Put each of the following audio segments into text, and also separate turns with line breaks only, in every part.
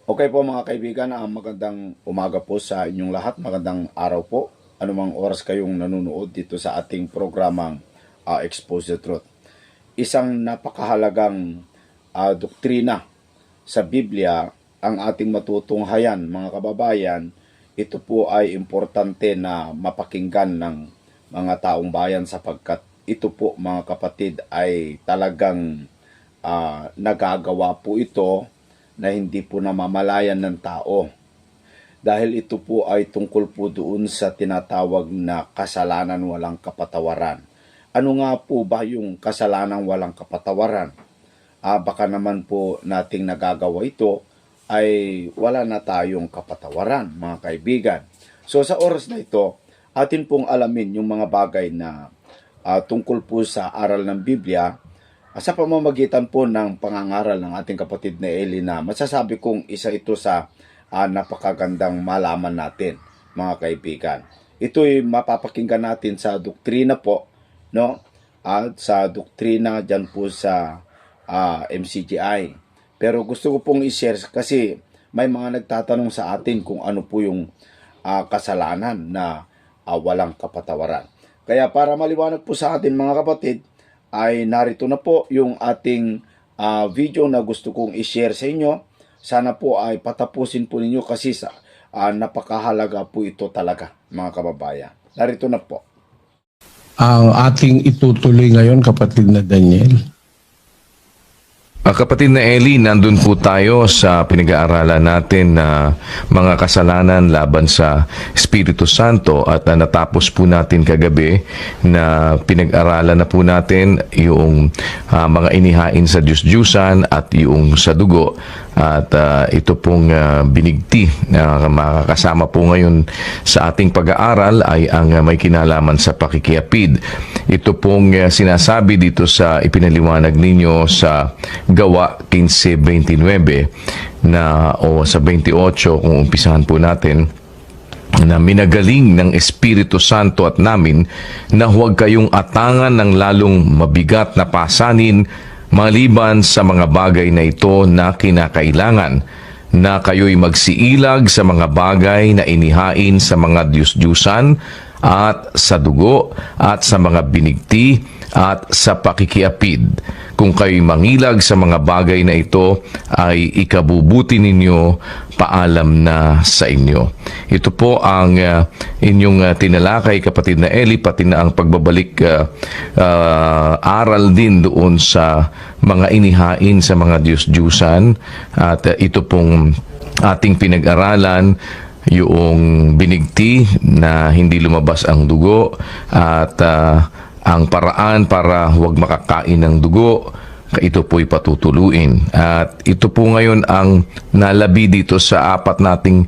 Okay po mga kaibigan, magandang umaga po sa inyong lahat, magandang araw po. Anumang oras kayong nanonood dito sa ating programang Expose the Truth. Isang napakahalagang doktrina sa Biblia ang ating matutunghayan mga kababayan. Ito po ay importante na mapakinggan ng mga taong bayan sapagkat ito po mga kapatid ay talagang nagagawa po ito na hindi po namamalayan ng tao. Dahil ito po ay tungkol po doon sa tinatawag na kasalanan walang kapatawaran. Ano nga po ba yung kasalanan walang kapatawaran? Baka naman po nating nagagawa ito ay wala na tayong kapatawaran, mga kaibigan. So sa oras na ito, atin pong alamin yung mga bagay na tungkol po sa aral ng Biblia sa pamamagitan po ng pangangaral ng ating kapatid na Eli na masasabi kong isa ito sa napakagandang malaman natin, mga kaibigan. Ito'y mapapakinggan natin sa doktrina po, no? At sa doktrina dyan po sa MCGI. Pero gusto ko pong i-share kasi may mga nagtatanong sa atin kung ano po yung kasalanan na walang kapatawaran. Kaya para maliwanag po sa atin mga kapatid, ay narito na po yung ating video na gusto kong i-share sa inyo. Sana po ay patapusin po ninyo kasi napakahalaga po ito talaga mga kababayan. Narito na po.
Ang ating itutuloy ngayon, kapatid na Daniel.
Kapatid na Eli, nandun po tayo sa pinag-aaralan natin na mga kasalanan laban sa Espiritu Santo at natapos po natin kagabi na pinag-aralan na po natin yung mga inihain sa Diyos-Diyusan at yung sa dugo. At ito pong binigti na makakasama po ngayon sa ating pag-aaral ay ang may kinalaman sa pakikiapid. Ito pong sinasabi dito sa ipinaliwanag ninyo sa Gawa 15:29 na o sa 28 kung umpisahan po natin na minagaling ng Espiritu Santo at namin na huwag kayong atangan ng lalong mabigat na pasanin maliban sa mga bagay na ito na kinakailangan, na kayo'y magsiilag sa mga bagay na inihain sa mga Diyos-Diyusan at sa dugo at sa mga binigti at sa pakikiapid. Kung kayo'y mangilag sa mga bagay na ito, ay ikabubuti ninyo, paalam na sa inyo. Ito po ang inyong tinalakay, kapatid na Eli, pati na ang pagbabalik aral din doon sa mga inihain sa mga Diyos-Diyusan. At ito pong ating pinag-aralan, yung binigti na hindi lumabas ang dugo at ang paraan para huwag makakain ng dugo, ito po'y patutuluin. At ito po ngayon ang nalabi dito sa apat nating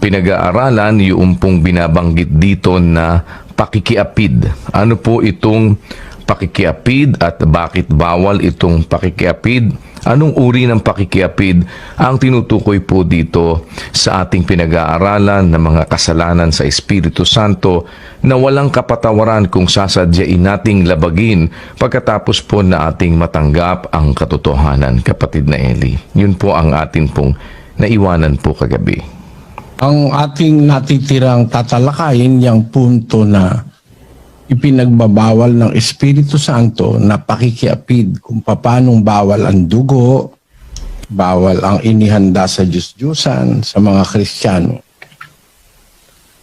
pinag-aaralan, yung pong binabanggit dito na pakikiapid. Ano po itong pakikiapid at bakit bawal itong pakikiapid? Anong uri ng pakikiapid ang tinutukoy po dito sa ating pinag-aaralan ng mga kasalanan sa Espiritu Santo na walang kapatawaran kung sasadyain nating labagin pagkatapos po na ating matanggap ang katotohanan, kapatid na Eli. Yun po ang atin pong naiwanan po kagabi.
Ang ating natitirang tatalakayin yung punto na ipinagbabawal ng Espiritu Santo na pakikiapid, kung paanong bawal ang dugo, bawal ang inihanda sa Diyos-Diyusan sa mga Kristiyano,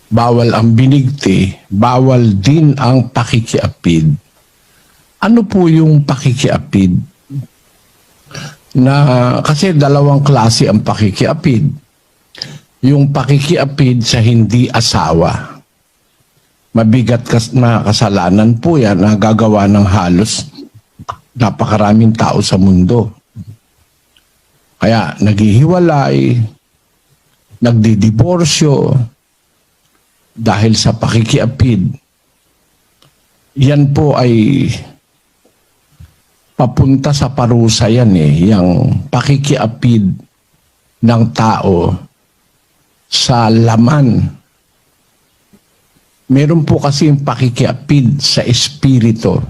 bawal ang binigti, bawal din ang pakikiapid. Ano po yung pakikiapid? Kasi dalawang klase ang pakikiapid. Yung pakikiapid sa hindi asawa. Mabigat na kasalanan po yan na gagawa ng halos napakaraming tao sa mundo. Kaya naghihiwalay, nagdidiborsyo dahil sa pakikiapid. Yan po ay papunta sa parusa yan yung pakikiapid ng tao sa laman. Meron po kasi yung pakikiapid sa espiritu.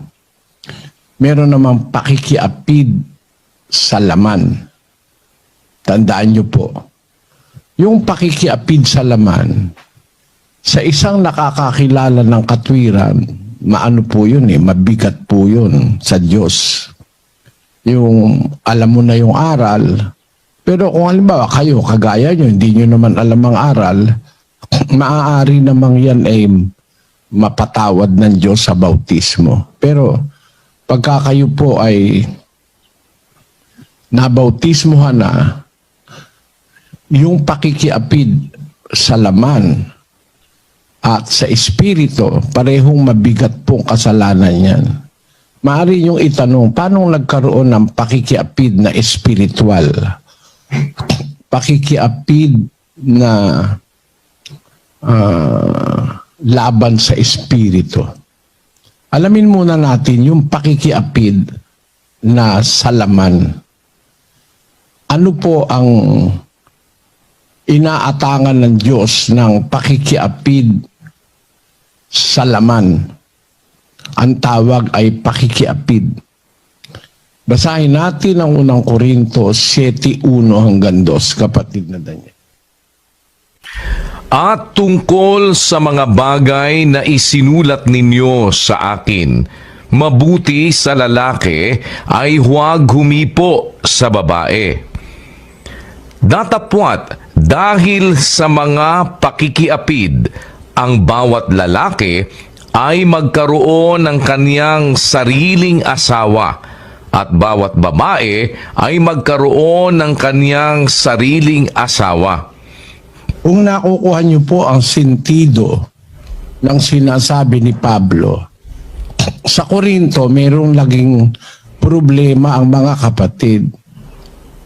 Meron namang pakikiapid sa laman. Tandaan nyo po, yung pakikiapid sa laman, sa isang nakakakilala ng katwiran, maano po yun mabigat po yun sa Diyos. Yung alam mo na yung aral, pero kung halimbawa kayo, kagaya nyo, hindi nyo naman alam ang aral, maaari namang yan ay mapatawad ng Diyos sa bautismo. Pero pagka kayo po ay nabautismohan na, yung pakikiapid sa laman at sa espiritu, parehong mabigat pong kasalanan yan. Maaari yung itanong, paano nagkaroon ng pakikiapid na espiritual? Pakikiapid na laban sa espiritu. Alamin muna natin yung pakikiapid na sa laman. Ano po ang inaatangan ng Diyos ng pakikiapid sa laman? Ang tawag ay pakikiapid. Basahin natin ang unang Korinto 7:1 hanggang 2, kapatid na Daniel.
At tungkol sa mga bagay na isinulat ninyo sa akin, mabuti sa lalaki ay huwag humipo sa babae. Datapwat, dahil sa mga pakikiapid, ang bawat lalaki ay magkaroon ng kaniyang sariling asawa at bawat babae ay magkaroon ng kaniyang sariling asawa.
Kung nakukuha niyo po ang sentido ng sinasabi ni Pablo, sa Korinto mayroong laging problema ang mga kapatid.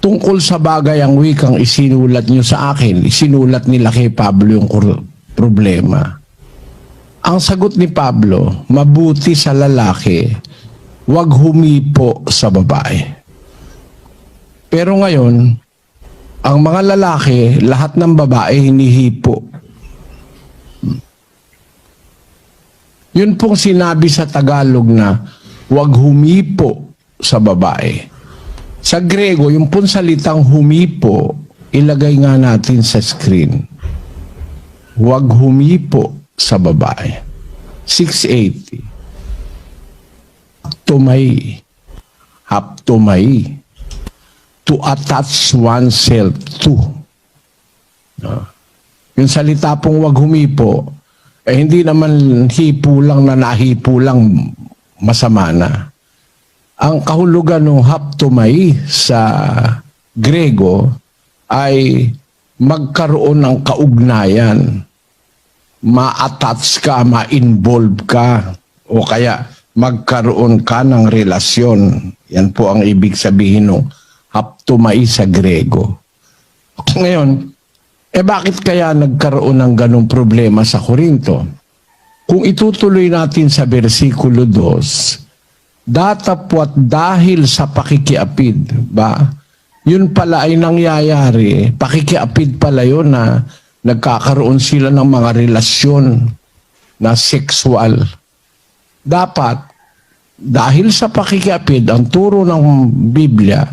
Tungkol sa bagay ang wikang isinulat niyo sa akin, isinulat nila kay Pablo yung problema. Ang sagot ni Pablo, mabuti sa lalaki, huwag humipo sa babae. Pero ngayon, ang mga lalaki, lahat ng babae hinihipo. Yun pong sinabi sa Tagalog na huwag humipo sa babae. Sa Grego, yung pong salitang humipo, ilagay nga natin sa screen. Huwag humipo sa babae. 680. Haptomai. To attach oneself to. Yung salita pong wag humipo, hindi naman hipo lang na nahipo lang masama na. Ang kahulugan ng haptomai sa Grego ay magkaroon ng kaugnayan. Ma-attach ka, ma-involve ka, o kaya magkaroon ka ng relasyon. Yan po ang ibig sabihin ng haptomai sa Grego. Ngayon, bakit kaya nagkaroon ng ganong problema sa Korinto? Kung itutuloy natin sa versikulo 2, datapwat dahil sa pakikiapid, ba? Yun pala ay nangyayari, pakikiapid pala yun na nagkakaroon sila ng mga relasyon na sexual. Dapat, dahil sa pakikiapid, ang turo ng Biblia,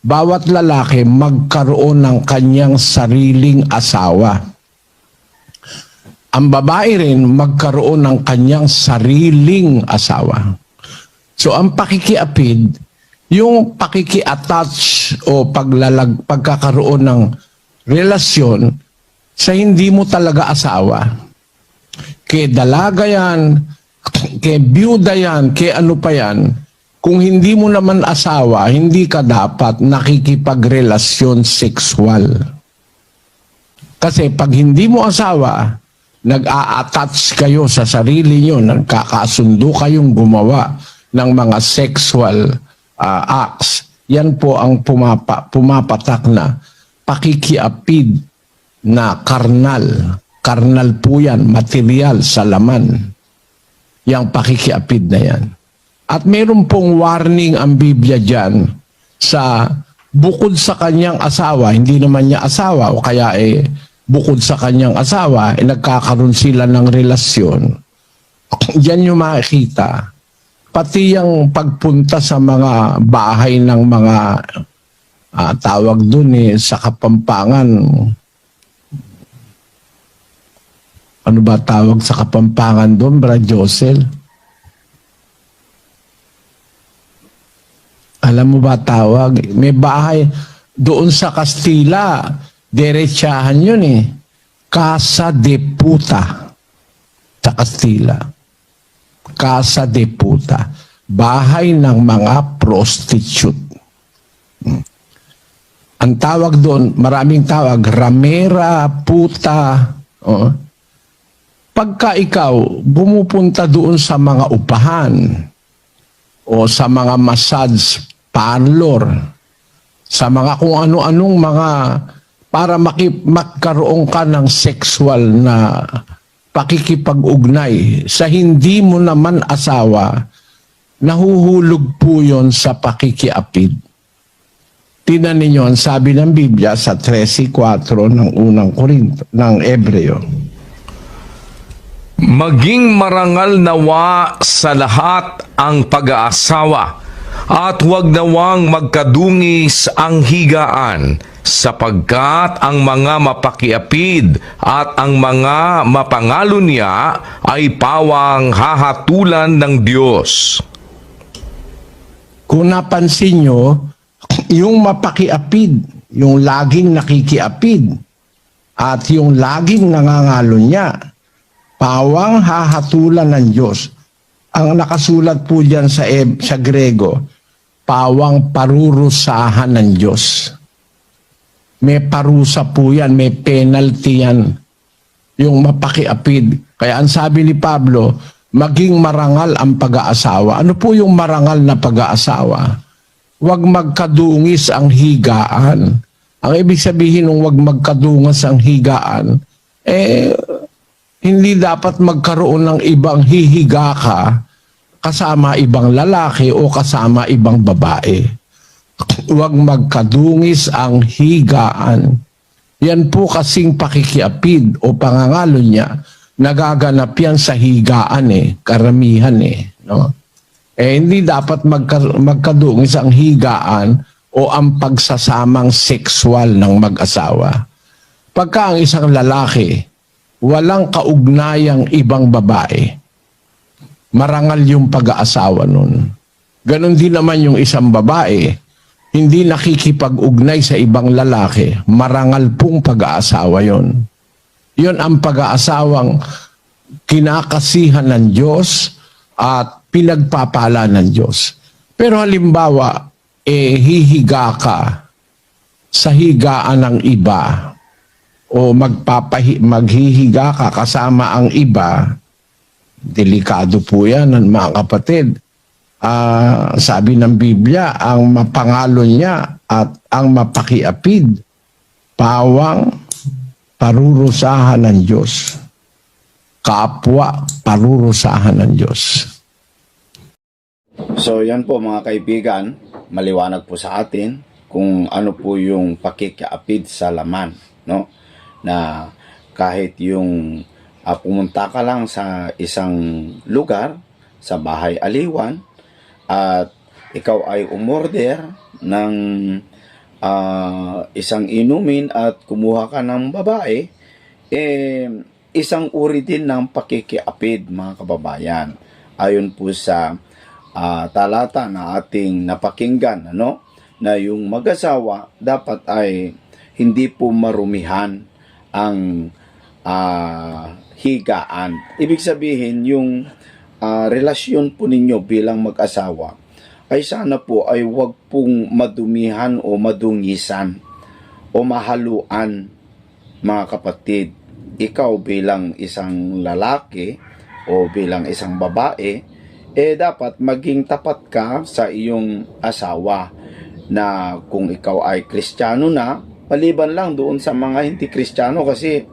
bawat lalaki magkaroon ng kanyang sariling asawa. Ang babae rin magkaroon ng kanyang sariling asawa. So ang pakikiapid, yung pakiki-attach o pagkakaroon ng relasyon sa hindi mo talaga asawa. Kay dalaga yan, kay byuda yan, kay ano pa yan, kung hindi mo naman asawa, hindi ka dapat nakikipagrelasyon sexual. Kasi pag hindi mo asawa, nag-a-attach kayo sa sarili nyo, nagkakasundo kayong gumawa ng mga sexual acts. Yan po ang pumapatak na pakikiapid na karnal. Karnal po yan, material sa laman. Yang pakikiapid na yan. At meron pong warning ang Biblia dyan sa bukod sa kanyang asawa, hindi naman niya asawa o kaya bukod sa kanyang asawa, nagkakaroon sila ng relasyon. Diyan nyo makikita. Pati yung pagpunta sa mga bahay ng mga tawag dun sa Kapampangan, Ano ba tawag sa Kapampangan doon, Brad Josel? Alam mo ba tawag? May bahay doon sa Kastila. Derechahan yun eh. Casa de Puta sa Kastila. Casa de Puta. Bahay ng mga prostitute. Ang tawag doon, maraming tawag, ramera, puta. Oh. Pagka ikaw bumupunta doon sa mga upahan o sa mga massage parlor, sa mga kung ano-anong mga para magkaroon ka ng sexual na pakikipag-ugnay sa hindi mo naman asawa, nahuhulog po yon sa pakikiapid. Tingnan ninyo ang sabi ng Biblia sa 13:4 ng unang Korinto, ng Ebreo.
Maging marangal nawa sa lahat ang pag-aasawa at huwag nawang magkadungis ang higaan sapagkat ang mga mapakiapid at ang mga mapangalo niya ay pawang hahatulan ng Diyos.
Kung napansin nyo, yung mapakiapid, yung laging nakikiapid, at yung laging nangangalo niya, pawang hahatulan ng Diyos. Ang nakasulat po diyan sa Grego, pawang parurusahan ng Diyos. May parusa po yan, may penalty yan. Yung mapakiapid. Kaya ang sabi ni Pablo, maging marangal ang pag-aasawa. Ano po yung marangal na pag-aasawa? Huwag magkadungis ang higaan. Ang ibig sabihin ng huwag magkadungis ang higaan, hindi dapat magkaroon ng ibang hihiga ka kasama ibang lalaki o kasama ibang babae. Huwag magkadungis ang higaan. Yan po kasing pakikiapid o pangangalo niya, nagaganap yan sa higaan karamihan no? Hindi dapat magkadungis ang higaan o ang pagsasamang sexual ng mag-asawa. Pagka ang isang lalaki, walang kaugnayang ibang babae, marangal yung pag-aasawa nun. Ganon din naman yung isang babae, hindi nakikipag-ugnay sa ibang lalaki, marangal pong pag-aasawa yon. Yon ang pag-aasawang kinakasihan ng Diyos at pinagpapala ng Diyos. Pero halimbawa, hihiga ka sa higaan ng iba o maghihiga ka kasama ang iba, delikado po yan, mga kapatid. Sabi ng Biblia, ang mapangalo niya at ang mapakiapid, pawang parurusahan ng Diyos. Kapwa parurusahan ng Diyos.
So yan po mga kaibigan, maliwanag po sa atin kung ano po yung pakikiapid sa laman, no? Na kahit yung pumunta ka lang sa isang lugar, sa bahay aliwan, at ikaw ay umorder ng isang inumin at kumuha ka ng babae, isang uri din ng pakikiapid, mga kababayan. Ayon po sa talata na ating napakinggan, na yung mag-asawa dapat ay hindi po marumihan ang higaan. Ibig sabihin, yung relasyon po ninyo bilang mag-asawa ay sana po ay wag pong madumihan o madungisan o mahaluan, mga kapatid. Ikaw bilang isang lalaki o bilang isang babae, dapat maging tapat ka sa iyong asawa, na kung ikaw ay Kristiyano na, maliban lang doon sa mga hindi Kristiyano, kasi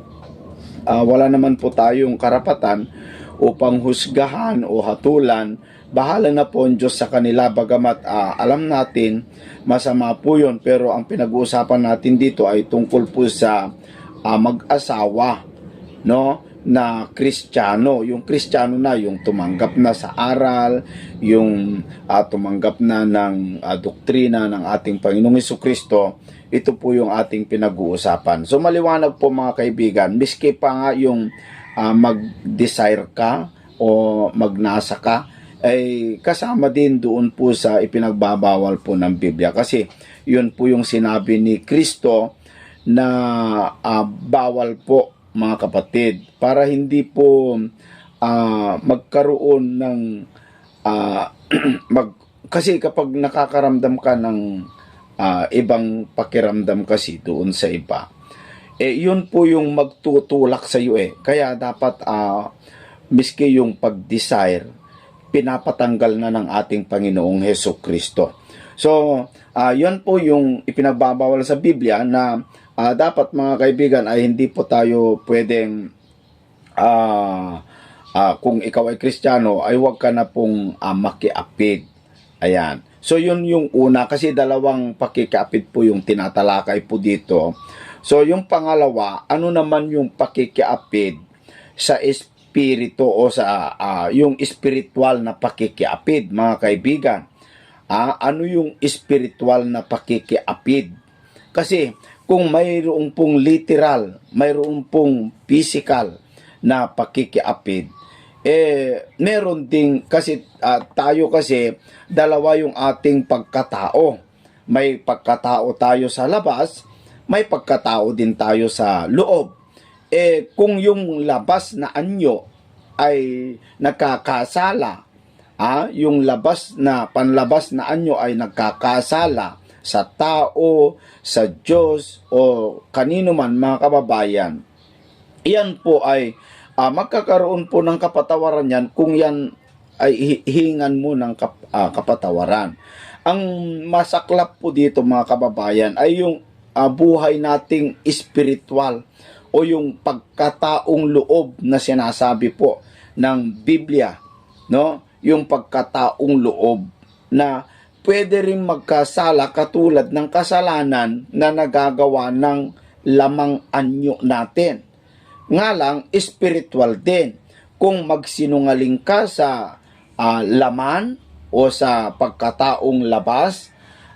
wala naman po tayong karapatan upang husgahan o hatulan. Bahala na po ang Diyos sa kanila, bagamat alam natin masama po yun, pero ang pinag-uusapan natin dito ay tungkol po sa mag-asawa, no, na Kristiyano. Yung Kristiyano na, yung tumanggap na sa aral, yung tumanggap na ng doktrina ng ating Panginoong Jesucristo. Ito po yung ating pinag-uusapan. So maliwanag po, mga kaibigan, miski pa nga yung mag-desire ka o magnasa ka, ay kasama din doon po sa ipinagbabawal po ng Biblia. Kasi yun po yung sinabi ni Kristo na bawal po, mga kapatid, para hindi po magkaroon ng kasi kapag nakakaramdam ka ng ibang pakiramdam kasi doon sa iba, yun po yung magtutulak sa iyo Kaya dapat miski yung pag-desire, pinapatanggal na ng ating Panginoong Hesukristo. So, yun po yung ipinagbabawal sa Biblia na dapat, mga kaibigan, ay hindi po tayo pwedeng kung ikaw ay Kristiyano ay huwag ka na pong makiapid. Ayan. So yun yung una, kasi dalawang pakikiapid po yung tinatalakay po dito. So yung pangalawa, ano naman yung pakikiapid sa espiritu o sa yung spiritual na pakikiapid, mga kaibigan? Ano yung spiritual na pakikiapid? Kasi kung mayroong pong literal, mayroong pong physical na pakikiapid, meron ding, kasi tayo kasi dalawa yung ating pagkatao. May pagkatao tayo sa labas, may pagkatao din tayo sa loob. Kung yung labas na anyo ay nagkakasala, yung panlabas na anyo ay nagkakasala sa tao, sa Diyos, o kanino man, mga kababayan, yan po ay magkakaroon po ng kapatawaran yan kung yan ay hihingan mo ng kapatawaran. Ang masaklap po dito, mga kababayan, ay yung buhay nating spiritual o yung pagkataong loob na sinasabi po ng Biblia, no? Yung pagkataong loob na pwede rin magkasala katulad ng kasalanan na nagagawa ng lamang anyo natin. Nga lang, spiritual din. Kung magsinungaling ka sa laman o sa pagkataong labas,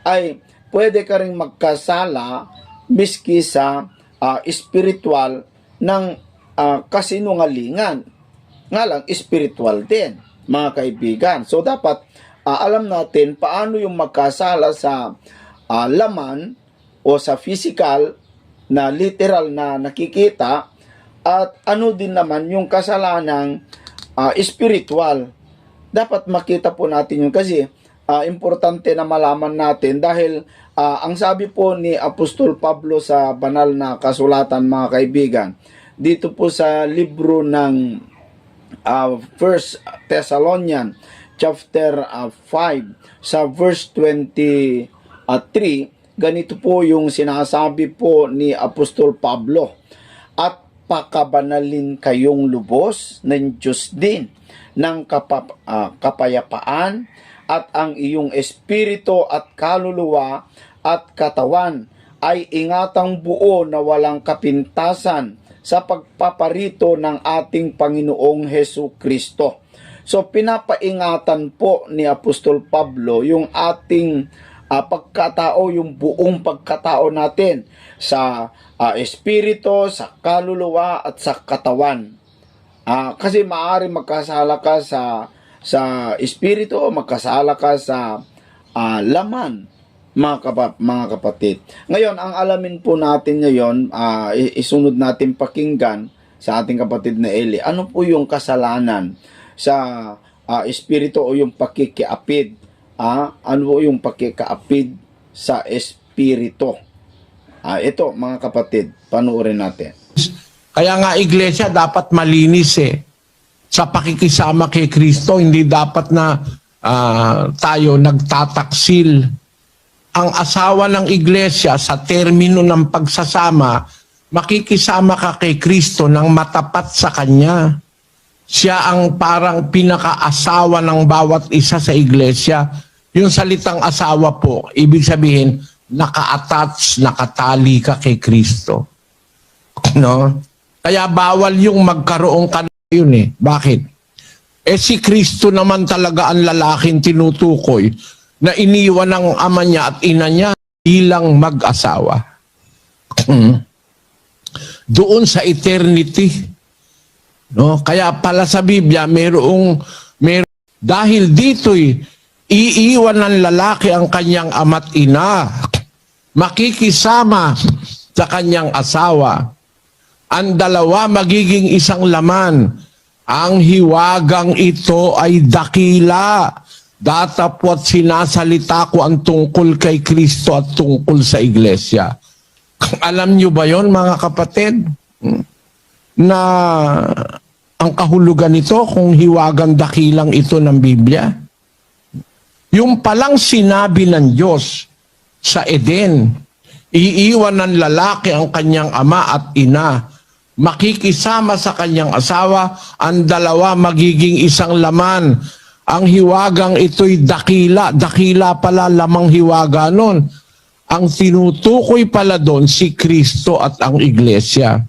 ay pwede ka rin magkasala miski sa spiritual ng kasinungalingan. Nga lang, spiritual din, mga kaibigan. So, dapat alam natin paano yung magkasala sa laman o sa physical na literal na nakikita, at ano din naman yung kasalanang spiritual. Dapat makita po natin yun, kasi importante na malaman natin, dahil ang sabi po ni Apostol Pablo sa banal na kasulatan, mga kaibigan, dito po sa libro ng 1 Thessalonians chapter 5 sa verse 23, ganito po yung sinasabi po ni Apostol Pablo: at pakabanalin kayong lubos ng Diyos din ng kapayapaan, at ang iyong espiritu at kaluluwa at katawan ay ingatang buo na walang kapintasan sa pagpaparito ng ating Panginoong Hesukristo. So, pinapaingatan po ni Apostol Pablo yung ating pagkatao, yung buong pagkatao natin sa espiritu, sa kaluluwa at sa katawan. Kasi maaari magkasala ka sa espiritu, magkasala ka sa laman, mga kapatid. Ngayon, ang alamin po natin ngayon, isunod natin pakinggan sa ating kapatid na Eli, ano po yung kasalanan sa espiritu o yung pakikiapid? Ano po yung pakikiapid sa espiritu? Ito, mga kapatid, panuorin natin.
Kaya nga, iglesia, dapat malinis sa pakikisama kay Kristo. Hindi dapat na tayo nagtataksil. Ang asawa ng iglesia sa termino ng pagsasama, makikisama ka kay Kristo ng matapat sa Kanya. Siya ang parang pinaka-asawa ng bawat isa sa iglesia. Yung salitang asawa po, ibig sabihin, naka-attach, nakatali ka kay Kristo. No? Kaya bawal yung magkaroon ka na yun Bakit? Si Kristo naman talaga ang lalaking tinutukoy na iniwan ng ama niya at ina niya bilang mag-asawa. Doon sa eternity, No? Kaya pala sa Biblia, dahil dito'y iiwan ng lalaki ang kanyang ama't ina, makikisama sa kanyang asawa. Ang dalawa magiging isang laman. Ang hiwagang ito ay dakila. Datapwat sinasalita ko ang tungkol kay Kristo at tungkol sa iglesia. Alam nyo ba yon mga kapatid? Na ang kahulugan nito kung hiwagang dakilang ito ng Biblia? Yung palang sinabi ng Diyos sa Eden, iiwan ng lalaki ang kanyang ama at ina, makikisama sa kanyang asawa, ang dalawa magiging isang laman. Ang hiwagang ito'y dakila. Dakila pala lamang hiwaga nun. Ang tinutukoy pala doon si Kristo at ang iglesia.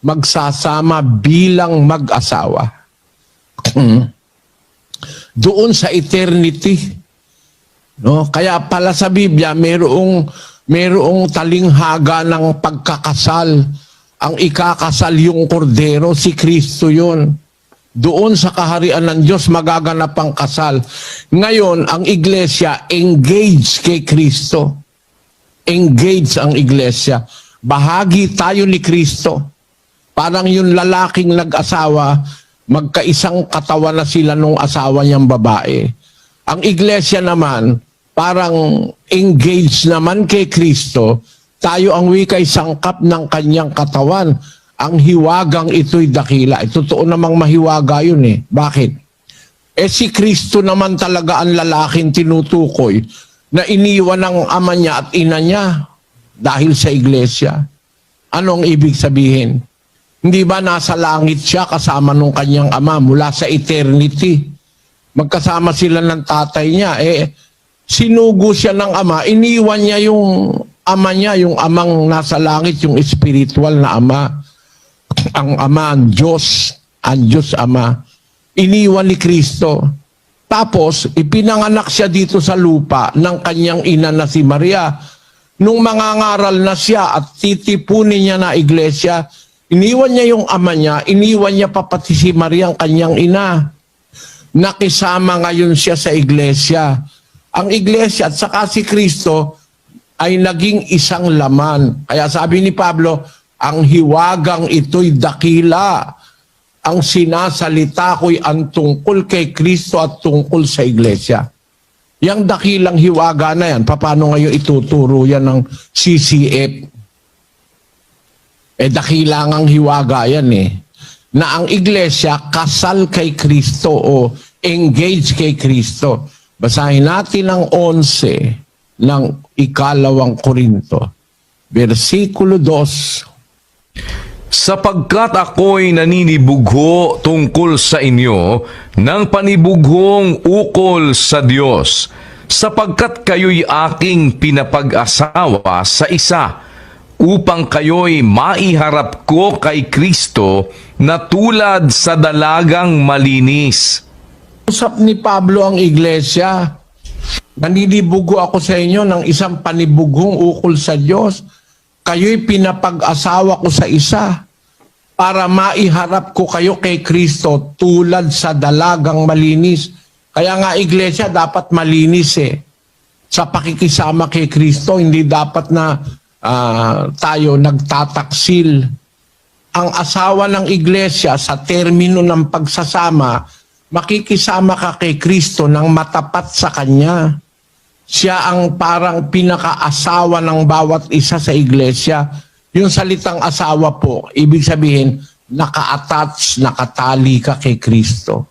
Magsasama bilang mag-asawa. Doon sa eternity. No? Kaya pala sa Biblia, mayroong talinghaga ng pagkakasal. Ang ikakasal yung kordero, si Kristo yun. Doon sa kaharian ng Diyos magaganap ang kasal. Ngayon, ang iglesia engaged kay Kristo. Engaged ang iglesia. Bahagi tayo ni Kristo. Parang yung lalaking nag-asawa, magkaisang katawan na sila nung asawa niyang babae. Ang iglesia naman, parang engaged naman kay Kristo. Tayo ang wika'y sangkap ng kanyang katawan. Ang hiwagang ito'y dakila. Totoo namang mahiwaga yun eh. Bakit? Si Kristo naman talaga ang lalaking tinutukoy na iniwan ng ama niya at ina niya dahil sa iglesia. Ano ang ibig sabihin? Hindi ba nasa langit siya kasama nung kanyang ama mula sa eternity? Magkasama sila ng tatay niya. Sinugo siya ng ama, iniwan niya yung ama niya, yung amang nasa langit, yung spiritual na ama. Ang ama, ang Diyos ama. Iniwan ni Kristo. Tapos, ipinanganak siya dito sa lupa ng kanyang ina na si Maria. Nung mangangaral na siya at titipunin niya na iglesia, iniwan niya yung ama niya, iniwan niya pa pati si Maria, ang kanyang ina. Nakisama ngayon siya sa iglesia. Ang iglesia at saka si Kristo ay naging isang laman. Kaya sabi ni Pablo, ang hiwagang ito'y dakila. Ang sinasalita ko'y ang tungkol kay Kristo at tungkol sa iglesia. Yang dakilang hiwaga na yan, paano ngayon ituturo yan ng CCF? Dakilangang hiwaga yan na ang iglesia kasal kay Kristo o engage kay Kristo. Basahin natin ang 11 ng 2 Korinto, versikulo 2.
Sapagkat ako'y naninibugho tungkol sa inyo ng panibughong ukol sa Diyos, sapagkat kayo'y aking pinapag-asawa sa isa, upang kayo'y maiharap ko kay Kristo na tulad sa dalagang malinis.
Usap ni Pablo ang iglesia. Naninibugo ako sa inyo ng isang panibughong ukol sa Diyos. Kayo'y pinapag-asawa ko sa isa para maiharap ko kayo kay Kristo tulad sa dalagang malinis. Kaya nga iglesia dapat malinis sa pakikisama kay Kristo. Hindi dapat na tayo nagtataksil. Ang asawa ng iglesia sa termino ng pagsasama, makikisama ka kay Kristo ng matapat sa Kanya. Siya ang parang pinaka-asawa ng bawat isa sa iglesia. Yung salitang asawa po, ibig sabihin, naka-attach, nakatali ka kay Kristo.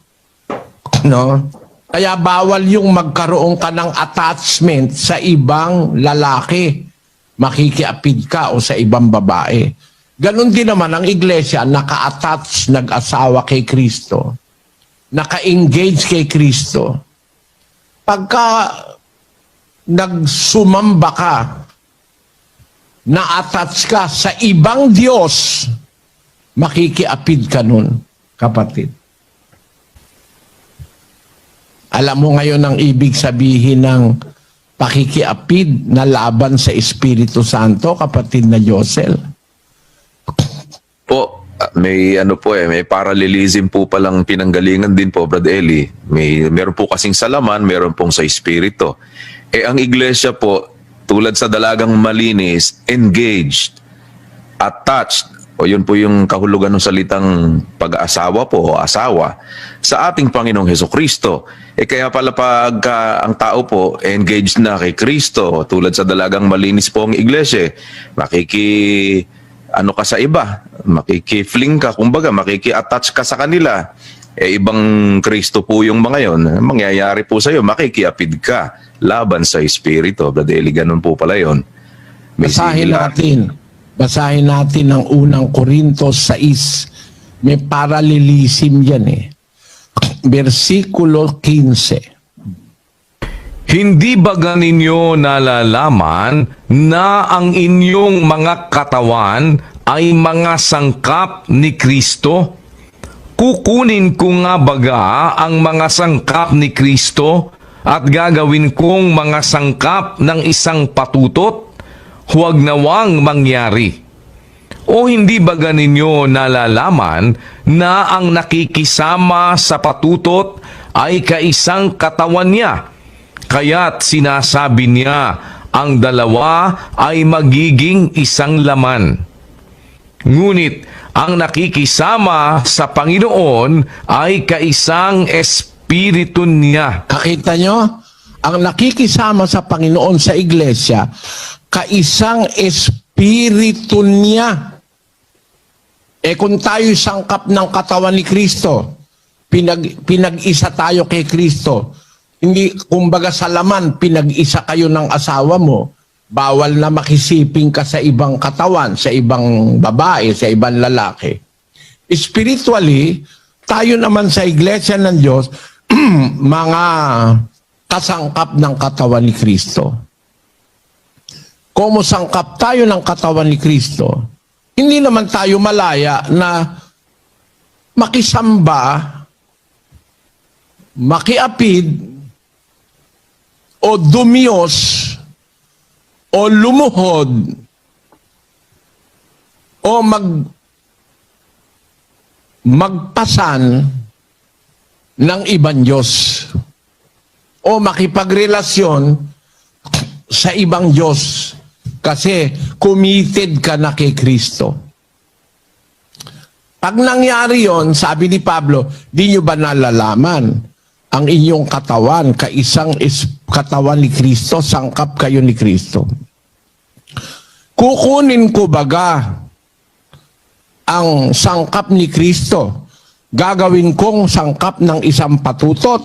No? Kaya bawal yung magkaroon ka ng attachment sa ibang lalaki. Makikiapid ka o sa ibang babae. Ganon din naman ang iglesia, naka-attach, nag-asawa kay Kristo. Naka-engage kay Kristo. Pagka nagsumamba ka, na-attach ka sa ibang Diyos, makikiapid ka nun, kapatid. Alam mo ngayon ang ibig sabihin ng pakikiapid na laban sa Espiritu Santo, kapatid na Josel?
Po,
may ano po may parallelism po palang pinanggalingan din po, Brad Eli. Meron po kasing sa laman, meron pong sa espiritu. Ang iglesia po, tulad sa dalagang malinis, engaged, attached, o yun po yung kahulugan ng salitang pag-asawa po o asawa sa ating Panginoong Hesukristo. Kaya pala pag ang tao po engaged na kay Kristo, tulad sa dalagang malinis po ang iglesia, ano ka sa iba, makiki-fling ka, kumbaga makiki-attach ka sa kanila. Ibang Kristo po yung mga yon. Mangyayari po sa iyo, makikiapid ka laban sa espiritu. Brad Eli, ganun po pala yon.
Basahin natin ang unang Korintos 6. May paralelism yan Versikulo 15.
Hindi ba ganinyo nalalaman na ang inyong mga katawan ay mga sangkap ni Kristo? Kukunin ko nga baga ang mga sangkap ni Kristo at gagawin kong mga sangkap ng isang patutot? Huwag nawang mangyari. O hindi ba ganinyo nalalaman na ang nakikisama sa patutot ay kaisang katawan niya? Kaya't sinasabi niya, ang dalawa ay magiging isang laman. Ngunit ang nakikisama sa Panginoon ay kaisang espiritu niya.
Kakita nyo? Ang nakikisama sa Panginoon sa iglesia, kaisang espiritu niya. Kung tayo'y sangkap ng katawan ni Kristo, pinag-isa tayo kay Kristo. Hindi, kumbaga sa laman, pinag-isa kayo ng asawa mo, bawal na makisiping ka sa ibang katawan, sa ibang babae, sa ibang lalaki. Spiritually, tayo naman sa iglesia ng Diyos, mga kasangkap ng katawan ni Kristo. Kung sangkap tayo ng katawan ni Kristo, hindi naman tayo malaya na makisamba, makiapid, o dumiyos, o lumuhod, o magpasan ng ibang Diyos, o makipagrelasyon sa ibang Diyos, kasi committed ka na kay Kristo. Pag nangyari yon, sabi ni Pablo, di nyo ba nalalaman ang inyong katawan, kaisang katawan ni Kristo, sangkap kayo ni Kristo? Kukunin ko baga ang sangkap ni Kristo, gagawin kong sangkap ng isang patutot?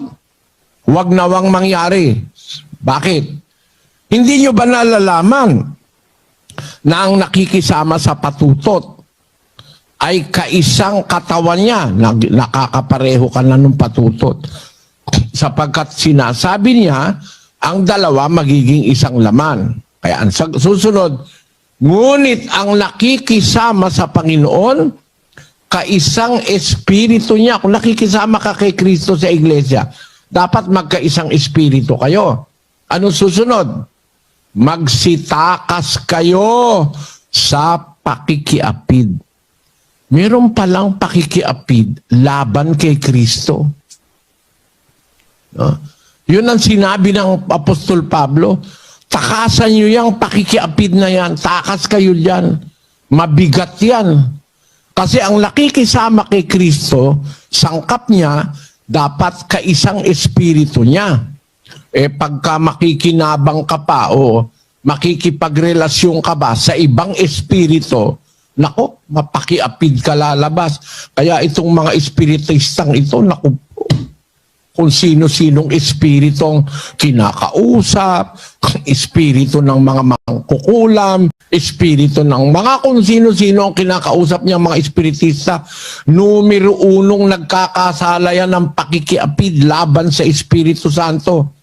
Huwag nawang mangyari. Bakit? Hindi nyo ba nalalaman na ang nakikisama sa patutot ay kaisang katawan niya? Nakakapareho ka na ng patutot. Sapagkat sinasabi niya, ang dalawa magiging isang laman. Kaya ang susunod, ngunit ang nakikisama sa Panginoon, kaisang espiritu niya. Kung nakikisama ka kay Kristo sa iglesia, dapat magkaisang espiritu kayo. Ano susunod? Magsitakas kayo sa pakikiapid. Meron palang pakikiapid laban kay Kristo. Yun ang sinabi ng Apostol Pablo. Takasan nyo yung pakikiapid na yan. Takas kayo dyan. Mabigat yan. Kasi ang nakikisama kay Kristo, sangkap niya, dapat kaisang espiritu niya. Pagka makikinabang ka pa o makikipagrelasyon ka ba sa ibang espiritu, nako, mapakiapid ka lalabas. Kaya itong mga espiritistang ito, nako, kung sino-sinong espiritong kinakausap, espiritu ng mga mangkukulam, espiritu ng mga kung sino-sino ang kinakausap niya mga espiritista, numero 1 nagkakasala yan ng pakikiapid laban sa Espiritu Santo.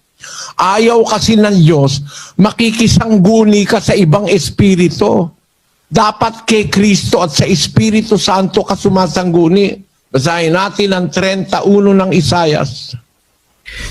Ayaw kasi ng Diyos, makikisangguni ka sa ibang espiritu. Dapat kay Kristo at sa Espiritu Santo ka sumasangguni. Basahin natin ang 31 ng Isayas.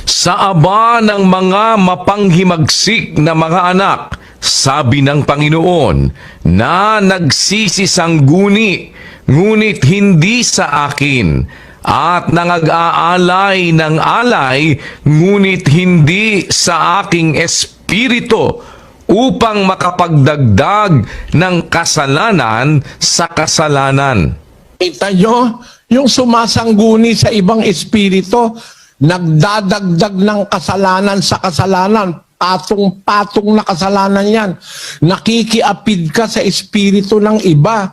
Sa aba ng mga mapanghimagsik na mga anak, sabi ng Panginoon, na nagsisisangguni, ngunit hindi sa akin, at nangag-aalay ng alay, ngunit hindi sa aking espiritu, upang makapagdagdag ng kasalanan sa kasalanan.
Kita nyo, yung sumasangguni sa ibang espiritu, nagdadagdag ng kasalanan sa kasalanan. Patong-patong na kasalanan yan. Nakikiapid ka sa espiritu ng iba.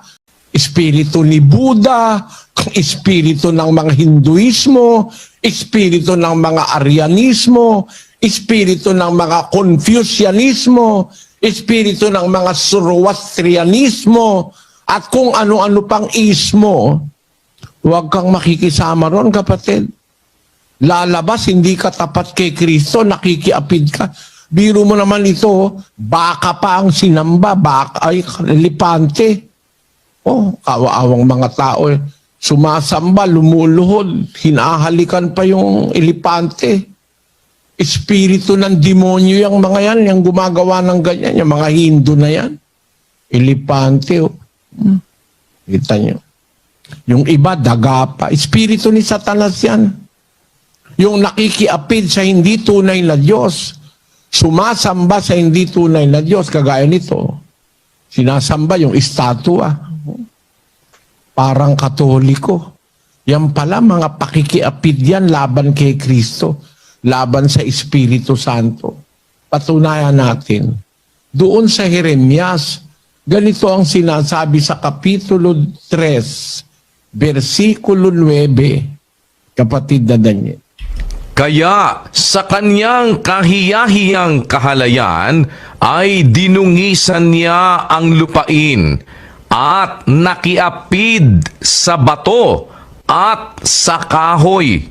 Espiritu ni Buddha, espiritu ng mga Hinduismo, espiritu ng mga Arianismo, espiritu ng mga Confucianismo, espiritu ng mga Zoroastrianismo, at kung ano-ano pang ismo. Huwag kang makikisama ron, kapatid. Lalabas, hindi ka tapat kay Kristo, nakikiapid ka. Biro mo naman ito, baka pa ang sinamba, baka ay lipante. Oh, kawaawang mga tao. Sumasamba, lumuluhod, hinahalikan pa yung elipante. Espiritu ng demonyo yung mga yan, yung gumagawa ng ganyan, yung mga Hindu na yan. Elipante. Oh. Kita nyo. Yung iba, daga pa. Espiritu ni Satanas yan. Yung nakikiapid sa hindi tunay na Diyos. Sumasamba sa hindi tunay na Diyos. Kagaya nito. Sinasamba yung estatua. Parang Katoliko. Yan pala, mga pakikiapid yan laban kay Kristo. Laban sa Espiritu Santo. Patunayan natin. Doon sa Jeremias, ganito ang sinasabi sa Kapitulo 3, versikulo 9, kapatid na Daniel.
Kaya sa kanyang kahiyahiyang kahalayan ay dinungisan niya ang lupain at nakiapid sa bato at sa kahoy.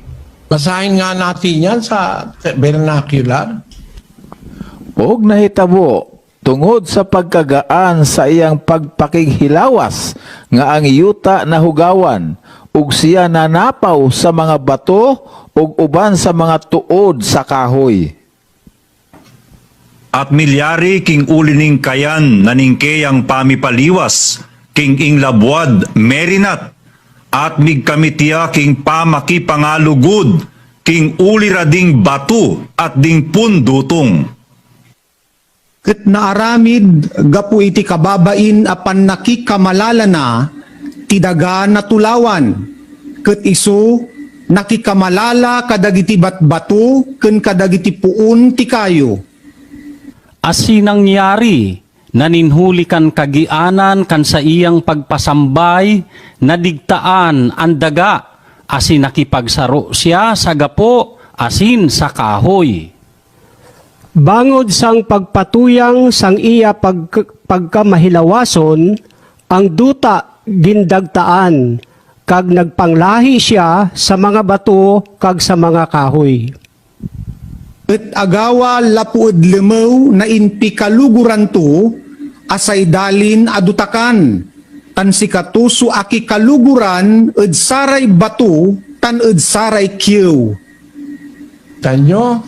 Basahin nga natin yan sa vernacular.
Og nahitabo tungod sa pagkagaan sa iyang pagpakighilawas nga ang yuta nahugawan ug siya nanapaw sa mga bato ug uban sa mga tuod sa kahoy.
At milyari king ulining kayan naningke ang pamipaliwas, king ing labwad merinat, at migkamitiya king pamaki pangalugod, king ulira ding batu at ding pundutong.
Ket naaramid gapu iti kababain apan nakikamalala na tidaga na tulawan. Ket isu nakikamalala kadagiti batbatu ken kadagiti puun ti kayo.
Asinang nangyari, naninhuli kan kagianan kan sa iyang pagpasambay, nadigtaan ang daga, asin nakipagsaro siya sa gapo, asin sa kahoy.
Bangod sang pagpatuyang sang iya pagkamahilawason, ang duta gindagtaan, kag nagpanglahi siya sa mga bato kag sa mga kahoy.
Ket agawa lapuod lemaw na inpikaluguran to, asay dalin adutakan. Tan si katuso aki kaluguran, ed saray bato, tan ed saray kiyo.
Tanyo,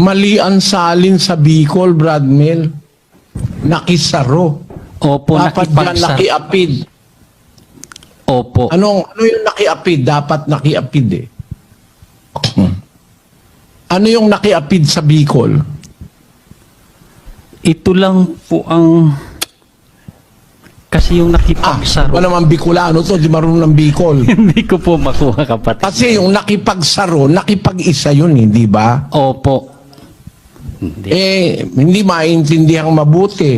mali ang salin sa Bicol, Bradmel. Nakisaro.
Opo,
Dapat dyan
nakipagsaro.
nakiapid.
Opo.
Ano yung nakiapid? Dapat nakiapid eh. Ano yung nakiapid sa Bicol?
Ito lang po ang... Kasi yung nakipagsaro.
Wala naman Bicolano to, di marunong ng Bicol.
Hindi ko po makuha, kapatid.
Kasi yung nakipagsaro, nakipag-isa yun, hindi ba?
Opo. Hindi.
Hindi maintindihan mabuti.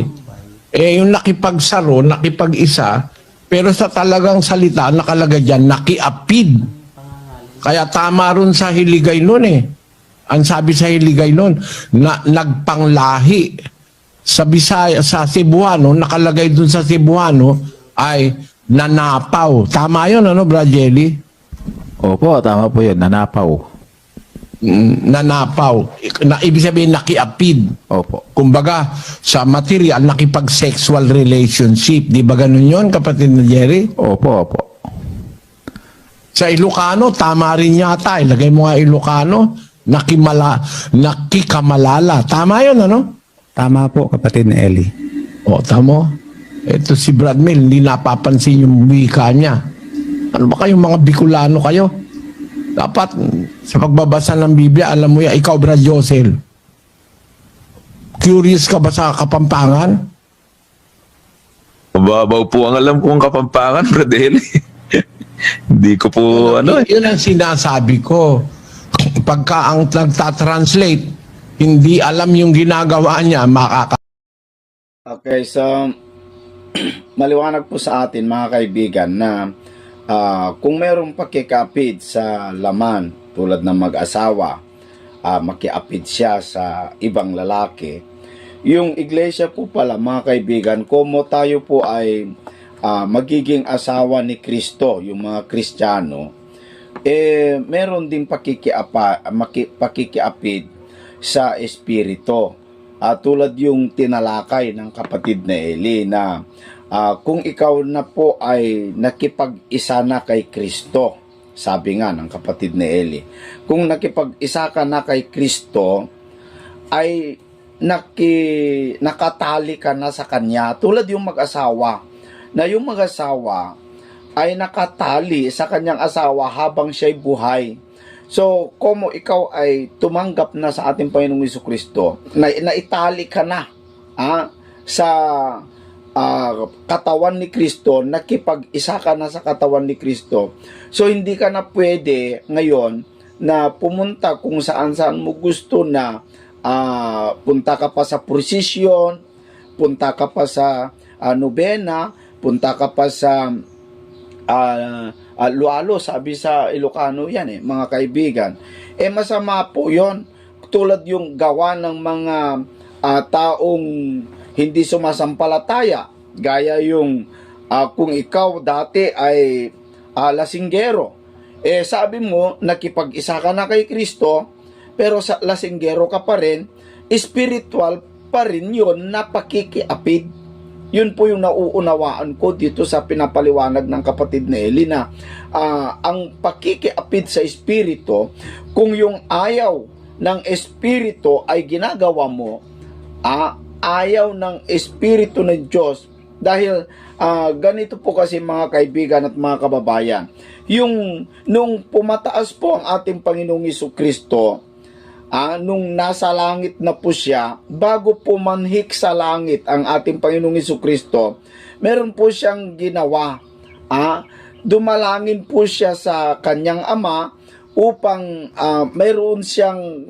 Yung nakipagsaro, nakipag-isa, pero sa talagang salita, nakalagay dyan, nakiapid. Kaya tama ron sa Hiligay nun eh. Ang sabi sa Hiligay nun, nagpanglahi. Sa Bisaya, sa Cebuano, nakalagay dun sa Cebuano, ay nanapaw. Tama yun, ano, Brad Jelly?
Opo, tama po yun, nanapaw.
Nanapaw. Ibig sabihin, nakiapid.
Opo.
Kumbaga, sa material, nakipag-sexual relationship. Di ba ganun yun, kapatid na Jerry?
Opo, opo.
Sa Ilocano, tama rin yata. Ilagay mo nga Ilocano, nakikamalala. Tama yun, ano?
Tama po, kapatid na Eli.
O, tamo. Ito si Brad Mel, hindi napapansin yung wika niya. Ano ba kayong mga Bicolano kayo? Dapat sa pagbabasa ng Biblia, alam mo yan, ikaw Brad Josel. Curious ka ba sa Kapampangan?
Mababaw po ang alam kong Kapampangan, Brad Eli. Hindi ko po,
Yun ang sinasabi ko. Pagka ang nagtatranslate, hindi alam yung ginagawa niya,
Okay, so maliwanag po sa atin mga kaibigan na kung mayroong pakikapid sa laman tulad ng mag-asawa, makiapid siya sa ibang lalaki. Yung iglesia po pala mga kaibigan, kumo tayo po ay magiging asawa ni Kristo, yung mga Kristiyano, meron ding pakikiapid sa Espiritu. Tulad yung tinalakay ng kapatid na Eli na kung ikaw na po ay nakipag-isa na kay Kristo, sabi nga ng kapatid na Eli, kung nakipag-isa ka na kay Kristo, ay nakatali ka na sa Kanya. Tulad yung mag-asawa, na yung mag-asawa ay nakatali sa kanyang asawa habang siya'y buhay. So, kung ikaw ay tumanggap na sa ating Panginoong Jesucristo, naitali ka na sa katawan ni Kristo, nakipag-isa ka na sa katawan ni Kristo. So, hindi ka na pwede ngayon na pumunta kung saan-saan mo gusto na punta ka pa sa prosesyon, punta ka pa sa nobena, punta ka pa sa lualo, sabi sa Ilocano yan mga kaibigan. Masama po yon. Tulad yung gawa ng mga taong hindi sumasampalataya. Gaya yung kung ikaw dati ay lasinggero. Sabi mo, nakipag-isa ka na kay Kristo, pero sa lasinggero ka pa rin, spiritual pa rin yun na pakikiapid. Yun po yung nauunawaan ko dito sa pinapaliwanag ng kapatid na Eli na ang pakikiapid sa Espiritu, kung yung ayaw ng Espiritu ay ginagawa mo, ayaw ng Espiritu ng Diyos. Dahil ganito po kasi mga kaibigan at mga kababayan, nung pumataas po ang ating Panginoong Jesucristo, nung nasa langit na po siya, bago pumanhik sa langit ang ating Panginoong Jesucristo, meron po siyang ginawa. Dumalangin po siya sa kanyang ama upang mayroon siyang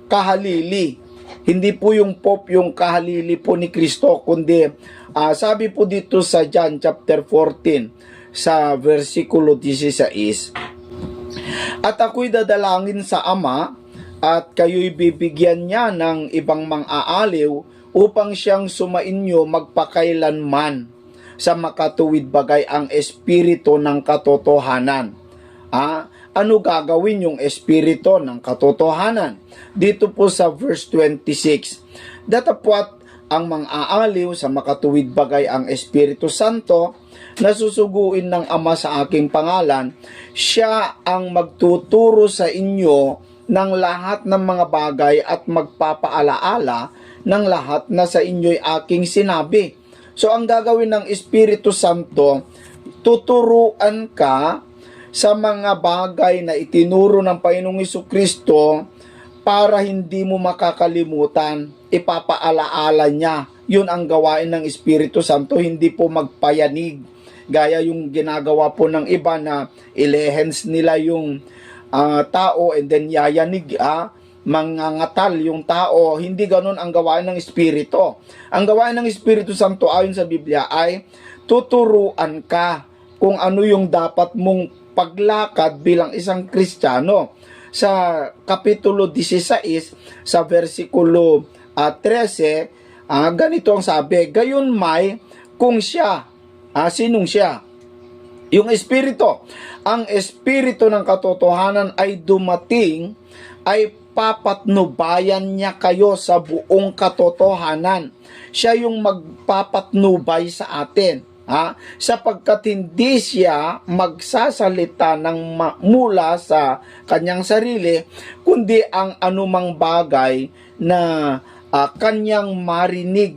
kahalili. Hindi po yung Pope yung kahalili po ni Kristo, kundi sabi po dito sa John chapter 14 sa versikulo 16, "At ako'y dadalangin sa Ama, at kayo'y bibigyan niya ng ibang mang-aaliw upang siyang sumainyo magpakailanman sa makatuwid bagay ang Espiritu ng katotohanan." Ano gagawin yung Espiritu ng katotohanan? Dito po sa verse 26, "Datapwat ang mang-aaliw sa makatuwid bagay ang Espiritu Santo, na susuguin ng Ama sa aking pangalan, siya ang magtuturo sa inyo ng lahat ng mga bagay at magpapaalaala ng lahat na sa inyo'y aking sinabi." So, ang gagawin ng Espiritu Santo, tuturuan ka sa mga bagay na itinuro ng Panginoong Jesucristo para hindi mo makakalimutan, ipapaalaala niya. Yun ang gawain ng Espiritu Santo, hindi po magpayanig. Gaya yung ginagawa po ng iba na ilehens nila yung tao and then yayanig, mangangatal yung tao. Hindi ganun ang gawain ng Espiritu. Ang gawain ng Espiritu Santo ayon sa Biblia ay tuturuan ka kung ano yung dapat mong paglakad bilang isang Kristiyano. Sa kapitulo 16 sa versikulo 13, ganito ang sabi, "Gayon may kung siya," sinong siya? Yung Espiritu. Ang Espiritu ng katotohanan ay dumating, ay papatnubayan niya kayo sa buong katotohanan. Siya yung magpapatnubay sa atin. Sapagkat hindi siya magsasalita ng mula sa kanyang sarili, kundi ang anumang bagay na kanyang marinig.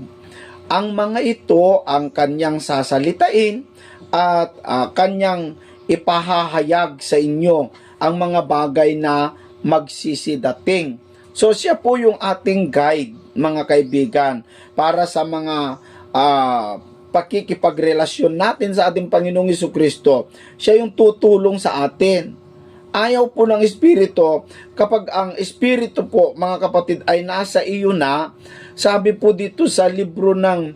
Ang mga ito ang kanyang sasalitain at kanyang ipahahayag sa inyo ang mga bagay na magsisidating. So siya po yung ating guide, mga kaibigan, para sa mga pakikipagrelasyon natin sa ating Panginoong Jesucristo. Siya yung tutulong sa atin. Ayaw po ng Espiritu, kapag ang Espiritu po, mga kapatid, ay nasa iyo na, sabi po dito sa libro ng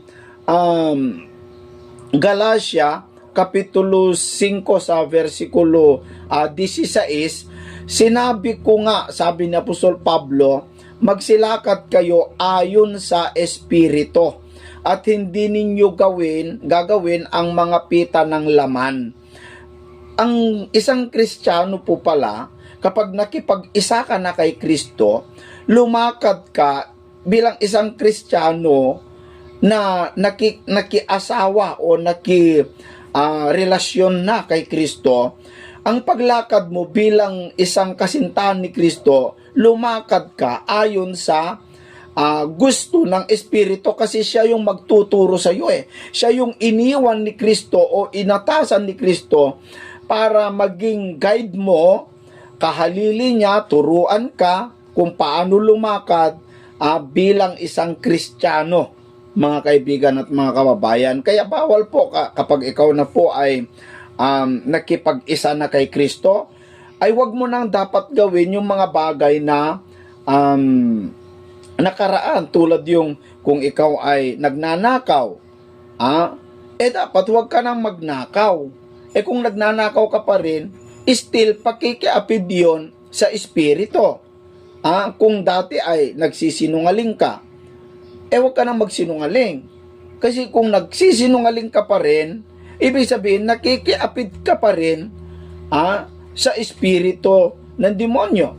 Galatia, Kapitulo 5 sa versikulo 16, sinabi ko nga, sabi ni Apostol Pablo, magsilakad kayo ayon sa Espiritu at hindi ninyo gagawin ang mga pita ng laman. Ang isang Kristiyano po pala, kapag nakipag-isa ka na kay Kristo, lumakad ka bilang isang Kristiyano na nakiasawa o relasyon na kay Kristo. Ang paglakad mo bilang isang kasintahan ni Kristo, lumakad ka ayon sa gusto ng Espiritu, kasi siya yung magtuturo sa iyo Siya yung iniwan ni Kristo o inatasan ni Kristo para maging guide mo, kahalili niya, turuan ka kung paano lumakad bilang isang Kristiyano, mga kaibigan at mga kababayan. Kaya bawal po kapag ikaw na po ay nakipag-isa na kay Kristo, ay wag mo nang dapat gawin yung mga bagay na nakaraan, tulad yung kung ikaw ay nagnanakaw, dapat wag ka nang magnakaw. Kung nagnanakaw ka pa rin, still pakikiapid yun sa Espiritu. Kung dati ay nagsisinungaling ka, wag ka nang magsinungaling. Kasi kung nagsisinungaling ka pa rin, ibig sabihin nakikiapid ka pa rin sa Espiritu ng demonyo.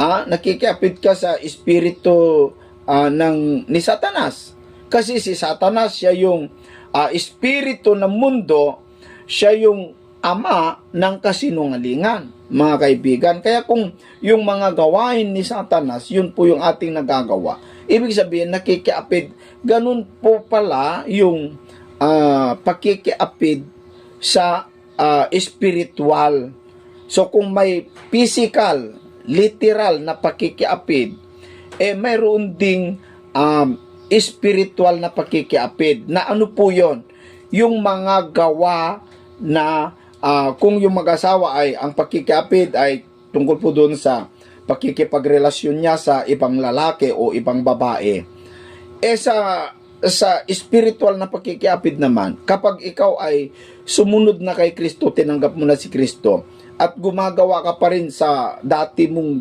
Nakikiapid ka sa espiritu ni Satanas. Kasi si Satanas, siya yung espiritu ng mundo, siya yung ama ng kasinungalingan, mga kaibigan. Kaya kung yung mga gawain ni Satanas, yun po yung ating nagagawa, ibig sabihin nakikiapid. Ganun po pala yung pakikiapid sa espiritual. So kung may physical, literal na pakikiapid, mayroon ding spiritual na pakikiapid. Na ano po yon? Yung mga gawa na kung yung mag-asawa ay ang pakikiapid ay tungkol po doon sa pakikipagrelasyon niya sa ibang lalaki o ibang babae. Sa spiritual na pakikiapid naman, kapag ikaw ay sumunod na kay Kristo, tinanggap mo na si Kristo, at gumagawa ka pa rin sa dati mong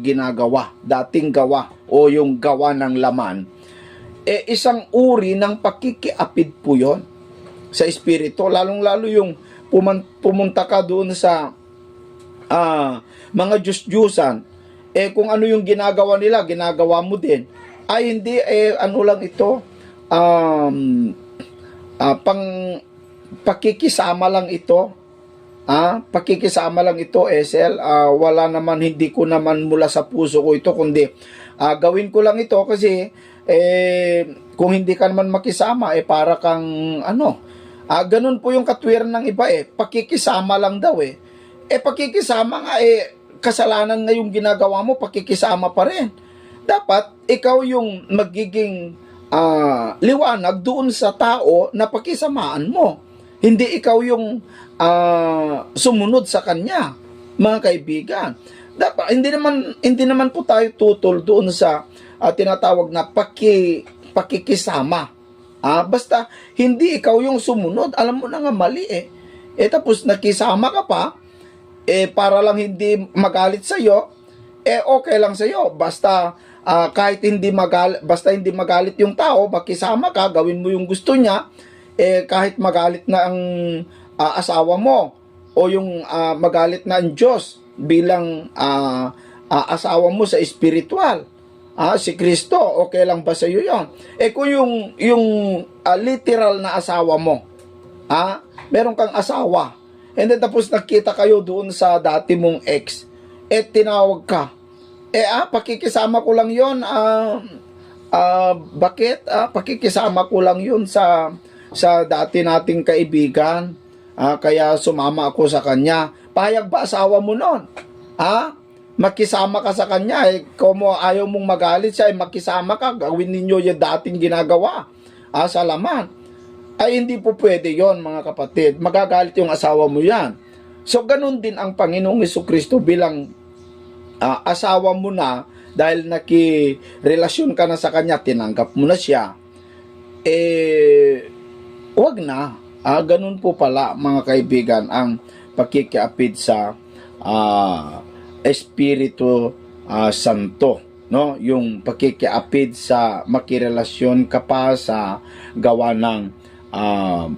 dating gawa o yung gawa ng laman, isang uri ng pakikiapid po yon sa Espiritu. Lalong-lalo yung pumunta ka doon sa mga Diyos-Diyusan, kung ano yung ginagawa nila, ginagawa mo din. Ay hindi, ano lang ito, pakikisama lang ito. Pakikisama lang ito, Esel. Wala naman, hindi ko naman mula sa puso ko ito, kundi gawin ko lang ito kasi kung hindi ka naman makisama, para kang ganun po yung katwiran ng iba pakikisama lang daw pakikisama nga kasalanan nga yung ginagawa mo, pakikisama pa rin. Dapat ikaw yung magiging liwanag doon sa tao na pakisamaan mo. Hindi ikaw yung sumunod sa kanya, mga kaibigan. Dapat hindi naman po tayo tutol doon sa tinatawag na pakikisama. Basta hindi ikaw yung sumunod, alam mo na nga mali tapos nakisama ka pa para lang hindi magalit sa iyo, okay lang sa iyo. Basta kahit hindi magalit yung tao, makisama ka, gawin mo yung gusto niya. Kahit magalit na ang asawa mo o yung magalit na ang Diyos bilang asawa mo sa espiritual, si Kristo, okay lang ba sa iyo yon? Kung yung literal na asawa mo, meron kang asawa, and then tapos nakita kayo doon sa dati mong ex, tinawag ka, pakikisama ko lang yon, Bakit? Pakikisama ko lang yun sa dati nating kaibigan. Kaya sumama ako sa kanya. Payag ba asawa mo nun? Makisama ka sa kanya. Kung ayaw mong magalit siya, makisama ka. Gawin ninyo yung dating ginagawa. Sa laman. Ay hindi po pwede yon, mga kapatid. Magagalit yung asawa mo yan. So ganun din ang Panginoong Jesucristo bilang asawa mo na, dahil nakirelasyon ka na sa kanya, tinanggap mo na siya, wag na. Ganun po pala, mga kaibigan, ang pakikiapid sa Espiritu Santo, no? Yung pakikiapid sa makirelasyon ka pa sa gawa ng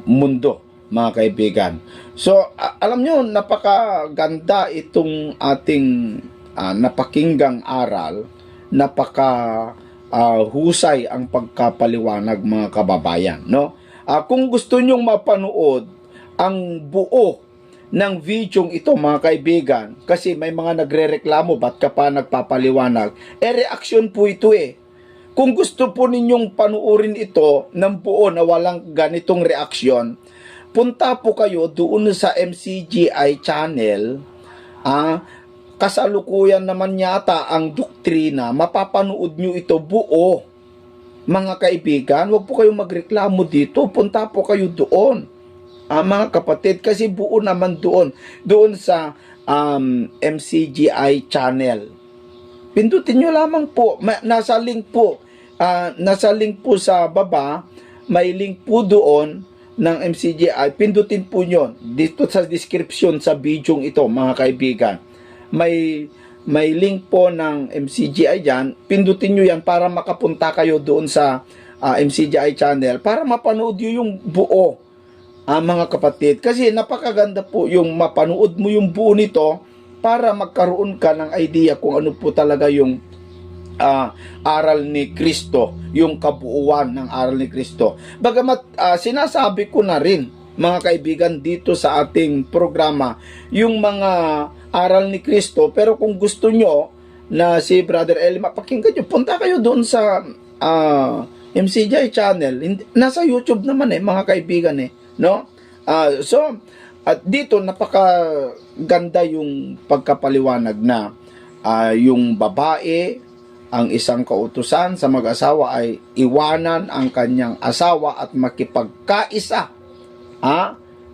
mundo, mga kaibigan. So, alam nyo, napakaganda itong ating napakinggang aral, husay ang pagkapaliwanag, mga kababayan, no? Kung gusto nyong mapanood ang buo ng video ito, mga kaibigan, kasi may mga nagrereklamo, ba't ka pa nagpapaliwanag? Reaksyon po ito Kung gusto po ninyong panuorin ito ng buo na walang ganitong reaksyon, punta po kayo doon sa MCGI channel. Kasalukuyan naman yata ang doktrina, mapapanood nyo ito buo. Mga kaibigan, huwag po kayong magreklamo dito, punta po kayo doon. Mga kapatid, kasi buo naman doon sa MCGI channel. Pindutin nyo lamang po, nasa link po sa baba, may link po doon ng MCGI. Pindutin po nyo dito sa description sa video ito, mga kaibigan. May link po ng MCGI dyan. Pindutin nyo yan para makapunta kayo doon sa MCGI channel para mapanood nyo yung buo, mga kapatid. Kasi napakaganda po yung mapanood mo yung buo nito para magkaroon ka ng idea kung ano po talaga yung aral ni Kristo, yung kabuuan ng aral ni Kristo. Bagamat sinasabi ko na rin, mga kaibigan, dito sa ating programa yung mga aral ni Kristo, pero kung gusto nyo na si Brother Eli mapakinggan nyo, punta kayo doon sa MCGI channel. Nasa YouTube naman mga kaibigan no? So at dito napakaganda yung pagkapaliwanag na yung babae, ang isang kautusan sa mag-asawa ay iwanan ang kanyang asawa at makipagkaisa.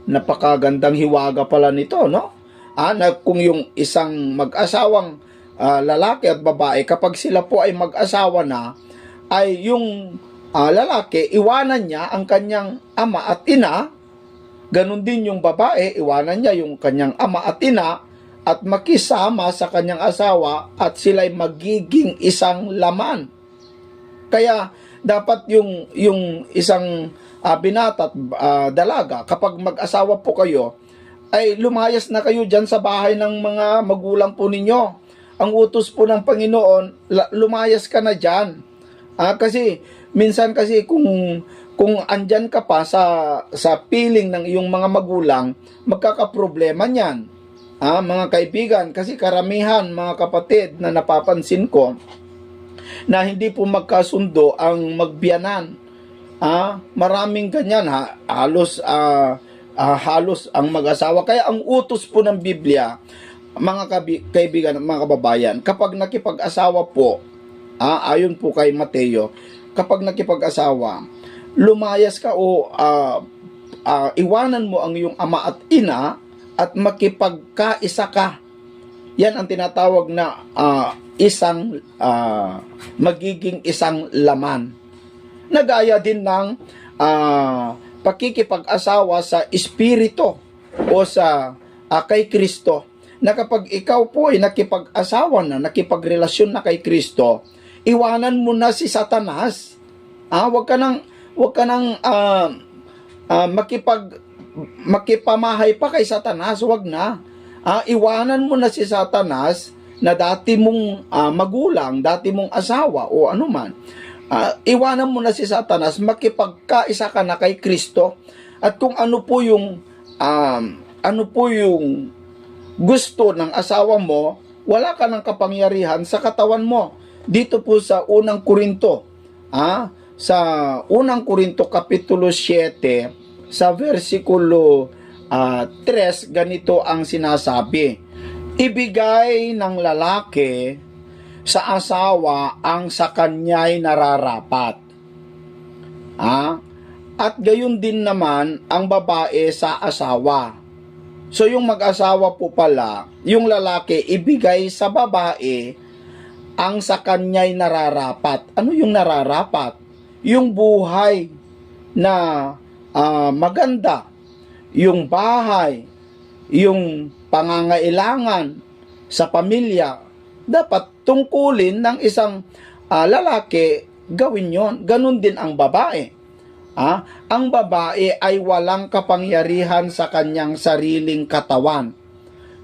Napakagandang hiwaga pala nito, no? Na kung yung isang mag-asawang lalaki at babae, kapag sila po ay mag-asawa na, ay yung lalaki, iwanan niya ang kanyang ama at ina. Ganon din yung babae, iwanan niya yung kanyang ama at ina at makisama sa kanyang asawa at sila'y magiging isang laman. Kaya dapat yung isang binata at dalaga, kapag mag-asawa po kayo, ay lumayas na kayo dyan sa bahay ng mga magulang po ninyo. Ang utos po ng Panginoon, lumayas ka na dyan. Kasi minsan kasi kung andyan ka pa sa piling ng iyong mga magulang, magkakaproblema niyan. Mga kaibigan, kasi karamihan, mga kapatid, na napapansin ko na hindi po magkasundo ang magbiyanan. Maraming ganyan, halos ang mag-asawa. Kaya ang utos po ng Biblia, mga kaibigan, mga kababayan, kapag nakipag-asawa po, ayon po kay Mateo, kapag nakipag-asawa, lumayas ka o iwanan mo ang iyong ama at ina at makipagkaisa ka. Yan ang tinatawag na magiging isang laman. Nagaya din ng pakikipag-asawa sa Espiritu o sa kay Kristo, na kapag ikaw po ay nakipag-asawa na, nakipagrelasyon na kay Kristo, iwanan mo na si Satanas. Wag ka nang makipamahay pa kay Satanas, wag na. Iwanan mo na si Satanas na dati mong magulang, dati mong asawa o anuman. Iwanan mo na si Satanas, makipagkaisa ka na kay Kristo. At kung ano po yung gusto ng asawa mo, wala ka ng kapangyarihan sa katawan mo. Dito po sa unang Korinto, sa unang Korinto Kapitulo 7 sa versikulo 3, ganito ang sinasabi: ibigay ng lalaki sa asawa ang sa kanya'y nararapat. At gayon din naman ang babae sa asawa. So yung mag-asawa po pala, yung lalaki ibigay sa babae ang sa kanya'y nararapat. Ano yung nararapat? Yung buhay na maganda, yung bahay, yung pangangailangan sa pamilya, dapat tungkulin ng isang lalaki, gawin yon. Ganun din ang babae. Ang babae ay walang kapangyarihan sa kanyang sariling katawan.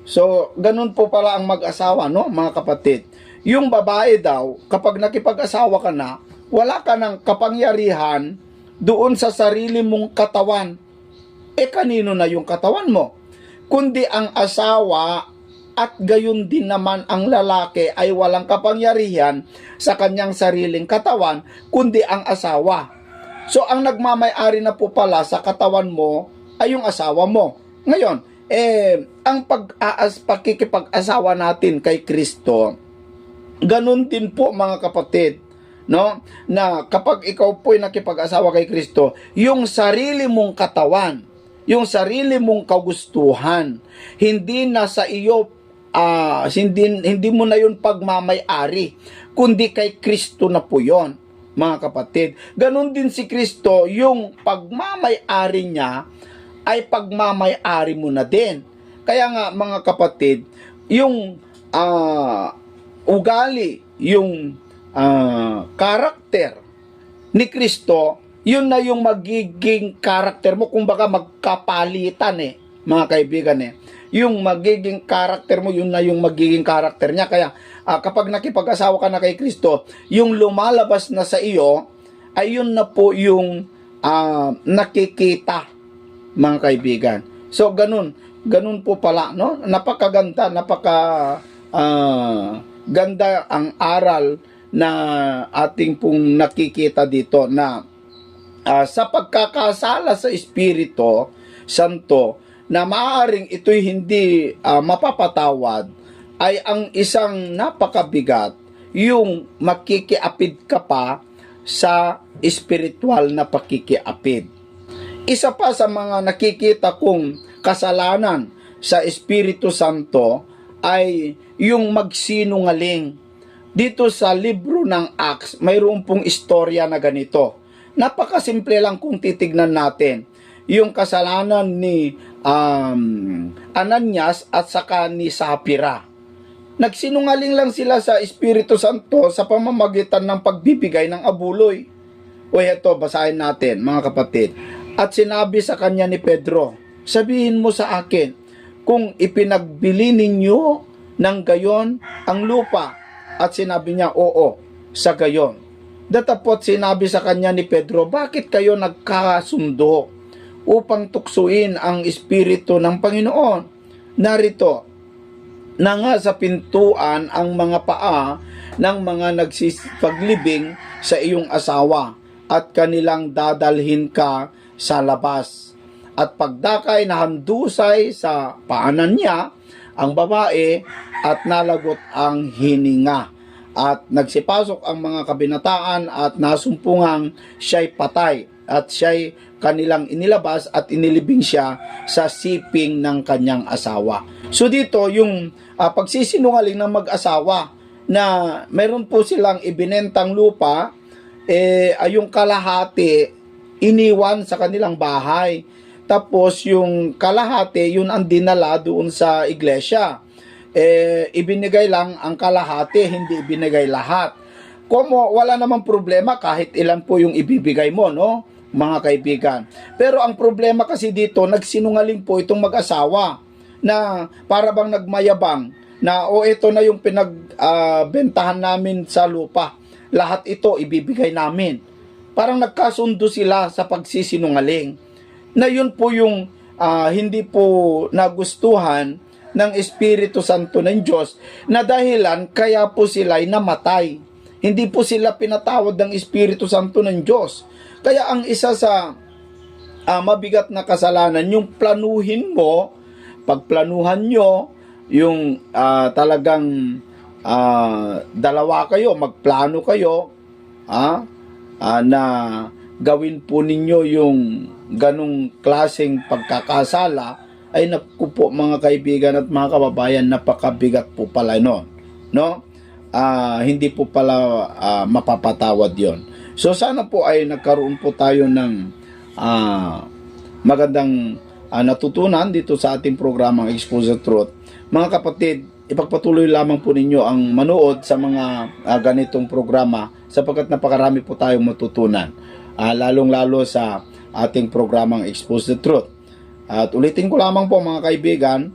So, ganun po pala ang mag-asawa, no, mga kapatid. Yung babae daw, kapag nakipag-asawa ka na, wala ka ng kapangyarihan doon sa sarili mong katawan. Kanino na yung katawan mo? Kundi ang asawa, at gayon din naman ang lalaki ay walang kapangyarihan sa kanyang sariling katawan, kundi ang asawa. So, ang nagmamay-ari na po pala sa katawan mo ay yung asawa mo. Ngayon, ang pakikipag-asawa natin kay Kristo, ganun din po mga kapatid, no? Na kapag ikaw po'y nakipag-asawa kay Kristo, yung sarili mong katawan, yung sarili mong kagustuhan, hindi na sa iyo, hindi mo na yun pagmamay-ari, kundi kay Kristo na po yun, mga kapatid. Ganun din si Kristo, yung pagmamay-ari niya ay pagmamay-ari mo na din. Kaya nga mga kapatid, yung ugali, yung karakter ni Kristo, yun na yung magiging karakter mo. Kumbaga magkapalitan mga kaibigan yung magiging karakter mo, yun na yung magiging karakter niya. Kaya kapag nakipag-asawa ka na kay Kristo, yung lumalabas na sa iyo ay yun na po yung nakikita, mga kaibigan. So ganun po pala, no? Napakaganda, ganda ang aral na ating pong nakikita dito, na sa pagkakasala sa Espiritu Santo, na maaaring ito'y hindi mapapatawad, ay ang isang napakabigat, yung makikiapid ka pa sa espiritual na pakikiapid. Isa pa sa mga nakikita kong kasalanan sa Espiritu Santo ay yung magsinungaling. Dito sa libro ng Acts, mayroon pong istorya na ganito. Napakasimple lang kung titignan natin. Yung kasalanan ni Ananias at saka ni Sapphira. Nagsinungaling lang sila sa Espiritu Santo sa pamamagitan ng pagbibigay ng abuloy. O ito, basahin natin mga kapatid. At sinabi sa kanya ni Pedro, sabihin mo sa akin, kung ipinagbili ninyo ng gayon ang lupa. At sinabi niya, oo, sa gayon. Datapot sinabi sa kanya ni Pedro, bakit kayo nagkasundo upang tuksuin ang Espiritu ng Panginoon? Narito, na nga sa pintuan ang mga paa ng mga nagsipaglibing sa iyong asawa at kanilang dadalhin ka sa labas. At pagdakay na handusay sa paanan niya ang babae at nalagot ang hininga. At nagsipasok ang mga kabinataan at nasumpungang siya'y patay at siya'y kanilang inilabas at inilibing siya sa siping ng kanyang asawa. So dito yung pagsisinungaling ng mag-asawa na meron po silang ibinentang lupa, yung kalahati iniwan sa kanilang bahay. Tapos yung kalahati, yun ang dinala doon sa iglesia. Ibinigay lang ang kalahati, hindi ibinigay lahat. Como wala namang problema kahit ilan po yung ibibigay mo, no, mga kaibigan. Pero ang problema kasi dito, nagsinungaling po itong mag-asawa na para bang nagmayabang na ito na yung pinagbentahan namin sa lupa. Lahat ito ibibigay namin. Parang nagkasundo sila sa pagsisinungaling. Na yun po yung hindi po nagustuhan ng Espiritu Santo ng Diyos na dahilan kaya po sila'y namatay. Hindi po sila pinatawad ng Espiritu Santo ng Diyos. Kaya ang isa sa mabigat na kasalanan, yung planuhin mo, pagplanuhan nyo, yung talagang dalawa kayo, magplano kayo, na gawin po ninyo yung ganong klaseng pagkakasala, ay naku po mga kaibigan at mga kababayan, napakabigat po pala no? Hindi po pala mapapatawad yon. So sana po ay nagkaroon po tayo ng magandang natutunan dito sa ating programang Expose the Truth. Mga kapatid, ipagpatuloy lamang po ninyo ang manood sa mga ganitong programa sapagkat napakarami po tayong matutunan. Lalong-lalo sa ating programang Expose the Truth. At ulitin ko lamang po mga kaibigan,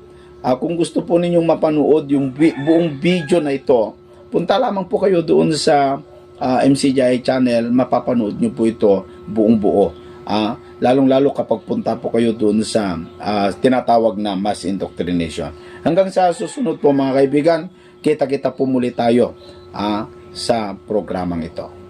kung gusto po ninyong mapanood yung buong video na ito, punta lamang po kayo doon sa MCGI channel, mapapanood nyo po ito buong buo. Lalong-lalo kapag punta po kayo doon sa tinatawag na mass indoctrination. Hanggang sa susunod po mga kaibigan, kita-kita po muli tayo sa programang ito.